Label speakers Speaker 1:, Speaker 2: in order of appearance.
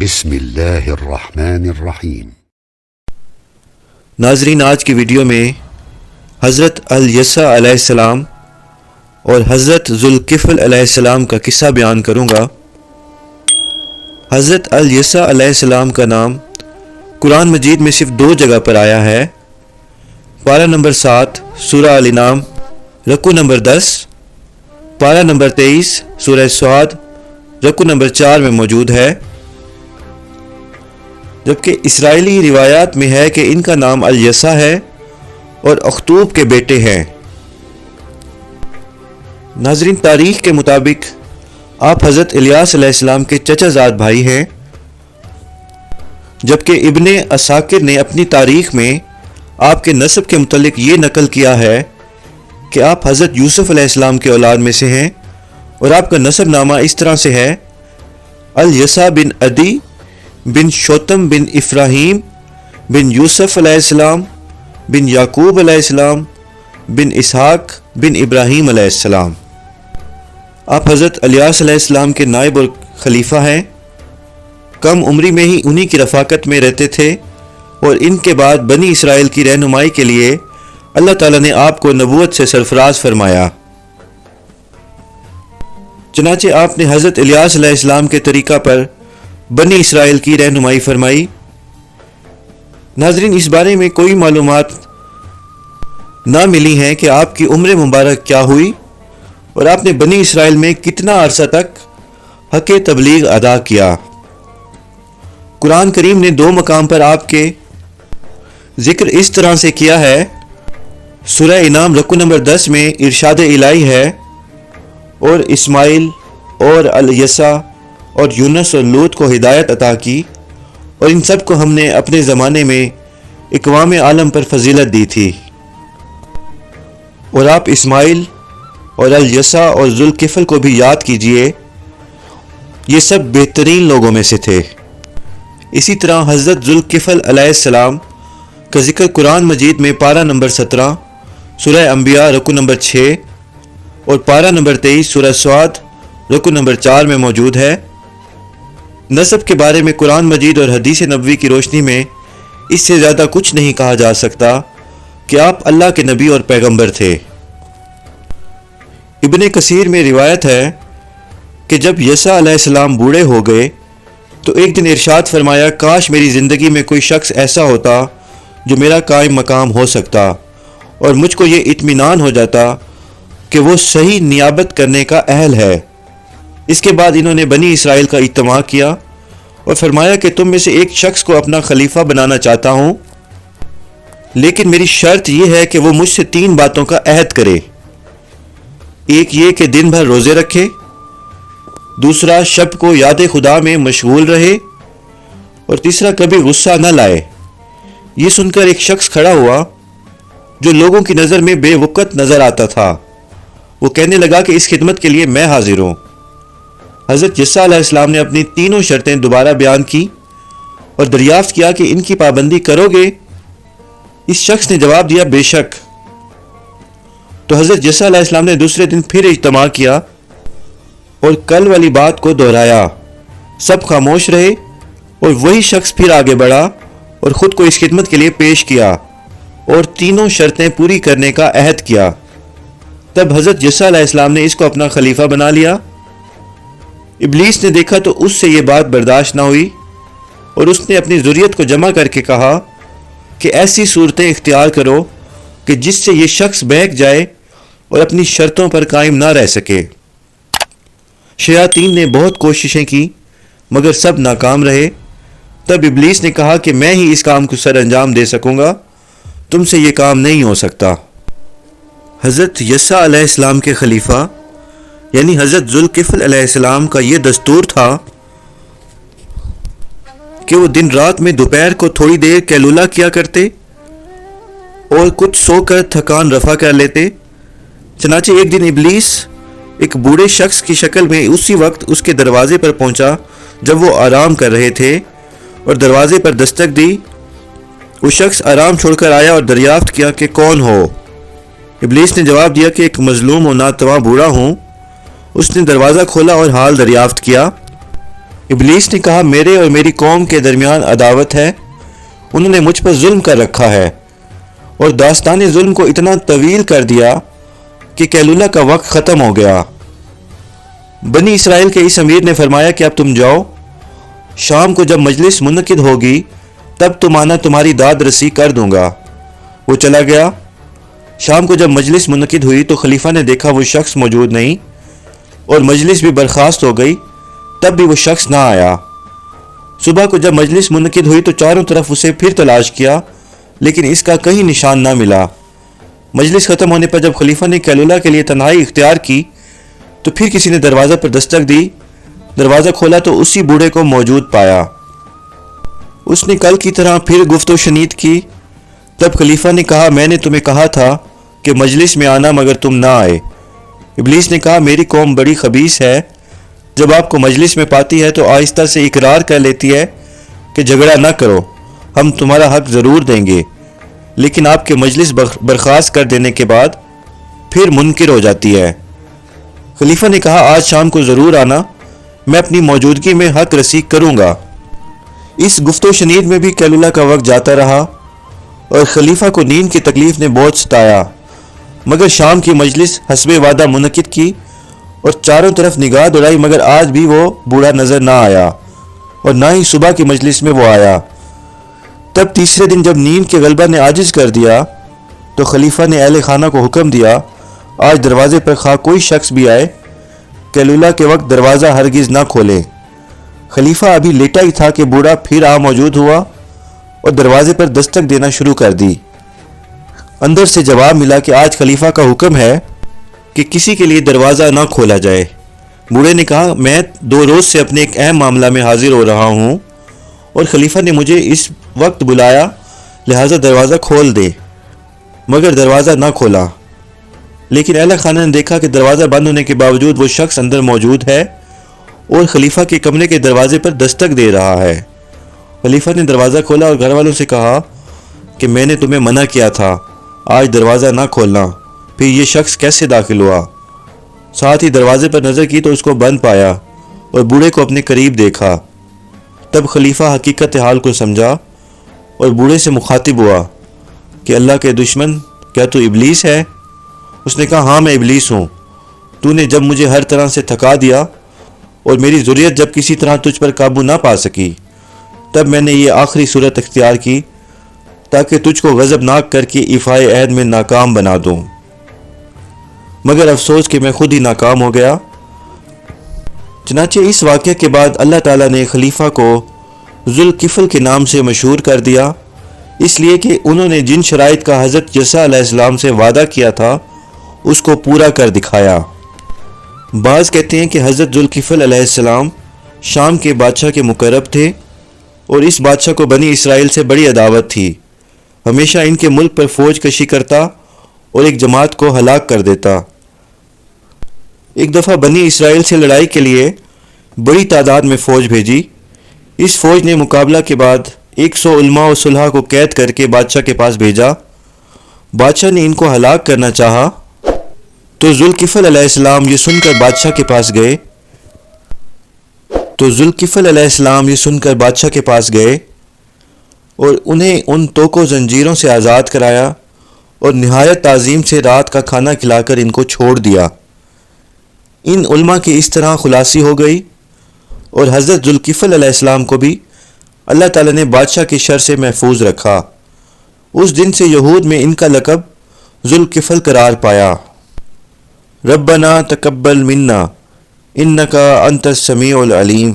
Speaker 1: بسم اللہ الرحمن الرحیم۔
Speaker 2: ناظرین، آج کی ویڈیو میں حضرت الیسع علیہ السلام اور حضرت ذوالکفل علیہ السلام کا قصہ بیان کروں گا۔ حضرت الیسع علیہ السلام کا نام قرآن مجید میں صرف 2 جگہ پر آیا ہے۔ پارہ نمبر 7 سورہ الانعام رکوع نمبر 10، پارہ نمبر 23 سورہ صاد رکوع نمبر 4 میں موجود ہے، جبکہ اسرائیلی روایات میں ہے کہ ان کا نام الیسع ہے اور اختوب کے بیٹے ہیں۔ ناظرین، تاریخ کے مطابق آپ حضرت الیاس علیہ السلام کے چچا زاد بھائی ہیں، جبکہ ابن عساکر نے اپنی تاریخ میں آپ کے نسب کے متعلق یہ نقل کیا ہے کہ آپ حضرت یوسف علیہ السلام کے اولاد میں سے ہیں، اور آپ کا نسب نامہ اس طرح سے ہے: الیسع بن عدی بن شوتم بن افراہیم بن یوسف علیہ السلام بن یعقوب علیہ السلام بن اسحاق بن ابراہیم علیہ السلام۔ آپ حضرت الیاس علیہ السلام کے نائب اور خلیفہ ہیں۔ کم عمری میں ہی انہی کی رفاقت میں رہتے تھے، اور ان کے بعد بنی اسرائیل کی رہنمائی کے لیے اللہ تعالیٰ نے آپ کو نبوت سے سرفراز فرمایا۔ چنانچہ آپ نے حضرت الیاس علیہ السلام کے طریقہ پر بنی اسرائیل کی رہنمائی فرمائی۔ ناظرین، اس بارے میں کوئی معلومات نہ ملی ہیں کہ آپ کی عمر مبارک کیا ہوئی اور آپ نے بنی اسرائیل میں کتنا عرصہ تک حق تبلیغ ادا کیا۔ قرآن کریم نے 2 مقام پر آپ کے ذکر اس طرح سے کیا ہے۔ سورہ انعام رکوع نمبر 10 میں ارشاد الہی ہے: اور اسماعیل اور الیسع اور یونس اور لوط کو ہدایت عطا کی، اور ان سب کو ہم نے اپنے زمانے میں اقوام عالم پر فضیلت دی تھی۔ اور آپ اسماعیل اور الیسع اور ذوالکفل کو بھی یاد کیجئے، یہ سب بہترین لوگوں میں سے تھے۔ اسی طرح حضرت ذوالکفل علیہ السلام کا ذکر قرآن مجید میں پارہ نمبر 17 سورہ انبیاء رکوع نمبر 6 اور پارہ نمبر 23 سورہ صاد رکوع نمبر 4 میں موجود ہے۔ نسب کے بارے میں قرآن مجید اور حدیث نبوی کی روشنی میں اس سے زیادہ کچھ نہیں کہا جا سکتا کہ آپ اللہ کے نبی اور پیغمبر تھے۔ ابن کثیر میں روایت ہے کہ جب یسع علیہ السلام بوڑھے ہو گئے تو ایک دن ارشاد فرمایا: کاش میری زندگی میں کوئی شخص ایسا ہوتا جو میرا قائم مقام ہو سکتا، اور مجھ کو یہ اطمینان ہو جاتا کہ وہ صحیح نیابت کرنے کا اہل ہے۔ اس کے بعد انہوں نے بنی اسرائیل کا اجتماع کیا اور فرمایا کہ تم میں سے ایک شخص کو اپنا خلیفہ بنانا چاہتا ہوں، لیکن میری شرط یہ ہے کہ وہ مجھ سے 3 باتوں کا عہد کرے۔ ایک یہ کہ دن بھر روزے رکھے، دوسرا شب کو یاد خدا میں مشغول رہے، اور تیسرا کبھی غصہ نہ لائے۔ یہ سن کر ایک شخص کھڑا ہوا جو لوگوں کی نظر میں بے وقت نظر آتا تھا۔ وہ کہنے لگا کہ اس خدمت کے لیے میں حاضر ہوں۔ حضرت یسع علیہ السلام نے اپنی 3 شرطیں دوبارہ بیان کی اور دریافت کیا کہ ان کی پابندی کرو گے؟ اس شخص نے جواب دیا: بے شک۔ تو حضرت یسع علیہ السلام نے دوسرے دن پھر اجتماع کیا اور کل والی بات کو دہرایا۔ سب خاموش رہے، اور وہی شخص پھر آگے بڑھا اور خود کو اس خدمت کے لیے پیش کیا اور 3 شرطیں پوری کرنے کا عہد کیا۔ تب حضرت یسع علیہ السلام نے اس کو اپنا خلیفہ بنا لیا۔ ابلیس نے دیکھا تو اس سے یہ بات برداشت نہ ہوئی، اور اس نے اپنی ذریت کو جمع کر کے کہا کہ ایسی صورتیں اختیار کرو کہ جس سے یہ شخص بہک جائے اور اپنی شرطوں پر قائم نہ رہ سکے۔ شیاطین نے بہت کوششیں کی مگر سب ناکام رہے۔ تب ابلیس نے کہا کہ میں ہی اس کام کو سر انجام دے سکوں گا، تم سے یہ کام نہیں ہو سکتا۔ حضرت یسع علیہ السلام کے خلیفہ یعنی حضرت ذوالکفل علیہ السلام کا یہ دستور تھا کہ وہ دن رات میں دوپہر کو تھوڑی دیر قیلولہ کیا کرتے اور کچھ سو کر تھکان رفع کر لیتے۔ چنانچہ ایک دن ابلیس ایک بوڑھے شخص کی شکل میں اسی وقت اس کے دروازے پر پہنچا جب وہ آرام کر رہے تھے، اور دروازے پر دستک دی۔ وہ شخص آرام چھوڑ کر آیا اور دریافت کیا کہ کون ہو؟ ابلیس نے جواب دیا کہ ایک مظلوم و ناتواں بوڑھا ہوں۔ اس نے دروازہ کھولا اور حال دریافت کیا۔ ابلیس نے کہا میرے اور میری قوم کے درمیان عداوت ہے، انہوں نے مجھ پر ظلم کر رکھا ہے، اور داستان ظلم کو اتنا طویل کر دیا کہ کیلولہ کا وقت ختم ہو گیا۔ بنی اسرائیل کے اس امیر نے فرمایا کہ اب تم جاؤ، شام کو جب مجلس منعقد ہوگی تب تم آنا، تمہاری داد رسی کر دوں گا۔ وہ چلا گیا۔ شام کو جب مجلس منعقد ہوئی تو خلیفہ نے دیکھا وہ شخص موجود نہیں، اور مجلس بھی برخاست ہو گئی، تب بھی وہ شخص نہ آیا۔ صبح کو جب مجلس منعقد ہوئی تو چاروں طرف اسے پھر تلاش کیا، لیکن اس کا کہیں نشان نہ ملا۔ مجلس ختم ہونے پر جب خلیفہ نے کیلولہ کے لیے تنہائی اختیار کی تو پھر کسی نے دروازہ پر دستک دی۔ دروازہ کھولا تو اسی بوڑھے کو موجود پایا۔ اس نے کل کی طرح پھر گفت و شنید کی۔ تب خلیفہ نے کہا میں نے تمہیں کہا تھا کہ مجلس میں آنا مگر تم نہ آئے۔ ابلیس نے کہا میری قوم بڑی خبیث ہے، جب آپ کو مجلس میں پاتی ہے تو آہستہ سے اقرار کر لیتی ہے کہ جھگڑا نہ کرو، ہم تمہارا حق ضرور دیں گے، لیکن آپ کے مجلس برخاست کر دینے کے بعد پھر منکر ہو جاتی ہے۔ خلیفہ نے کہا آج شام کو ضرور آنا، میں اپنی موجودگی میں حق رسی کروں گا۔ اس گفت و شنید میں بھی کیلولہ کا وقت جاتا رہا اور خلیفہ کو نیند کی تکلیف نے بہت ستایا، مگر شام کی مجلس حسب وعدہ منعقد کی اور چاروں طرف نگاہ دوڑائی، مگر آج بھی وہ بوڑھا نظر نہ آیا اور نہ ہی صبح کی مجلس میں وہ آیا۔ تب تیسرے دن جب نیند کے غلبہ نے عاجز کر دیا تو خلیفہ نے اہل خانہ کو حکم دیا آج دروازے پر خواہ کوئی شخص بھی آئے، کیلولہ کے وقت دروازہ ہرگز نہ کھولے۔ خلیفہ ابھی لیٹا ہی تھا کہ بوڑھا پھر آ موجود ہوا اور دروازے پر دستک دینا شروع کر دی۔ اندر سے جواب ملا کہ آج خلیفہ کا حکم ہے کہ کسی کے لیے دروازہ نہ کھولا جائے۔ بوڑھے نے کہا میں 2 روز سے اپنے ایک اہم معاملہ میں حاضر ہو رہا ہوں اور خلیفہ نے مجھے اس وقت بلایا، لہٰذا دروازہ کھول دے، مگر دروازہ نہ کھولا۔ لیکن اہل خانہ نے دیکھا کہ دروازہ بند ہونے کے باوجود وہ شخص اندر موجود ہے اور خلیفہ کے کمرے کے دروازے پر دستک دے رہا ہے۔ خلیفہ نے دروازہ کھولا اور گھر والوں سے کہا کہ میں نے تمہیں منع کیا تھا آج دروازہ نہ کھولنا، پھر یہ شخص کیسے داخل ہوا؟ ساتھ ہی دروازے پر نظر کی تو اس کو بند پایا اور بوڑھے کو اپنے قریب دیکھا۔ تب خلیفہ حقیقت حال کو سمجھا اور بوڑھے سے مخاطب ہوا کہ اللہ کے دشمن کیا تو ابلیس ہے؟ اس نے کہا ہاں میں ابلیس ہوں، تو نے جب مجھے ہر طرح سے تھکا دیا اور میری ضروریت جب کسی طرح تجھ پر قابو نہ پا سکی، تب میں نے یہ آخری صورت اختیار کی تاکہ تجھ کو غضبناک کر کے ایفائے عہد میں ناکام بنا دوں، مگر افسوس کہ میں خود ہی ناکام ہو گیا۔ چنانچہ اس واقعے کے بعد اللہ تعالیٰ نے خلیفہ کو ذوالکفل کے نام سے مشہور کر دیا، اس لیے کہ انہوں نے جن شرائط کا حضرت عیسیٰ علیہ السلام سے وعدہ کیا تھا اس کو پورا کر دکھایا۔ بعض کہتے ہیں کہ حضرت ذوالکفل علیہ السلام شام کے بادشاہ کے مقرب تھے اور اس بادشاہ کو بنی اسرائیل سے بڑی عداوت تھی، ہمیشہ ان کے ملک پر فوج کشی کرتا اور ایک جماعت کو ہلاک کر دیتا۔ ایک دفعہ بنی اسرائیل سے لڑائی کے لیے بڑی تعداد میں فوج بھیجی۔ اس فوج نے مقابلہ کے بعد 100 علماء و صلحاء کو قید کر کے بادشاہ کے پاس بھیجا۔ بادشاہ نے ان کو ہلاک کرنا چاہا تو ذوالکفل علیہ السلام یہ سن کر بادشاہ کے پاس گئے اور انہیں ان توق زنجیروں سے آزاد کرایا اور نہایت تعظیم سے رات کا کھانا کھلا کر ان کو چھوڑ دیا۔ ان علماء کی اس طرح خلاصی ہو گئی اور حضرت ذوالکفل علیہ السلام کو بھی اللہ تعالیٰ نے بادشاہ کی شر سے محفوظ رکھا۔ اس دن سے یہود میں ان کا لقب ذوالکفل قرار پایا۔ ربنا تقبل منا انکا انت السمیع العلیم۔